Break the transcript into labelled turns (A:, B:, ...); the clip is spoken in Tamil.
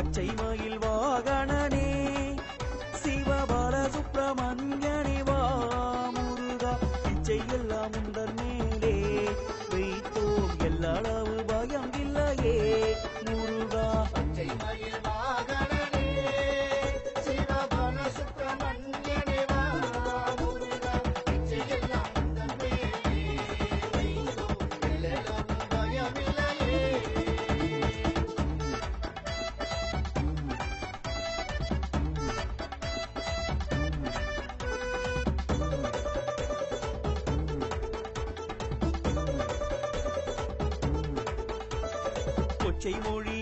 A: பச்சை மயில் வாகனனே சிவபால சுப்பிரமணியனே வா முருகா இச்சை எல்லாம் உந்தன் மேலே வைத்தோம் எல்லளவு பயம் இல்லையே முருகா
B: பச்சை மயில் வாகனனே சிவபால சுப்பிரமணியனே வா முருகா இச்சை எல்லாம் உந்தன் மேலே வைத்தோம் எல்லளவு பயம் இல்லையே
A: கொச்சை மொழி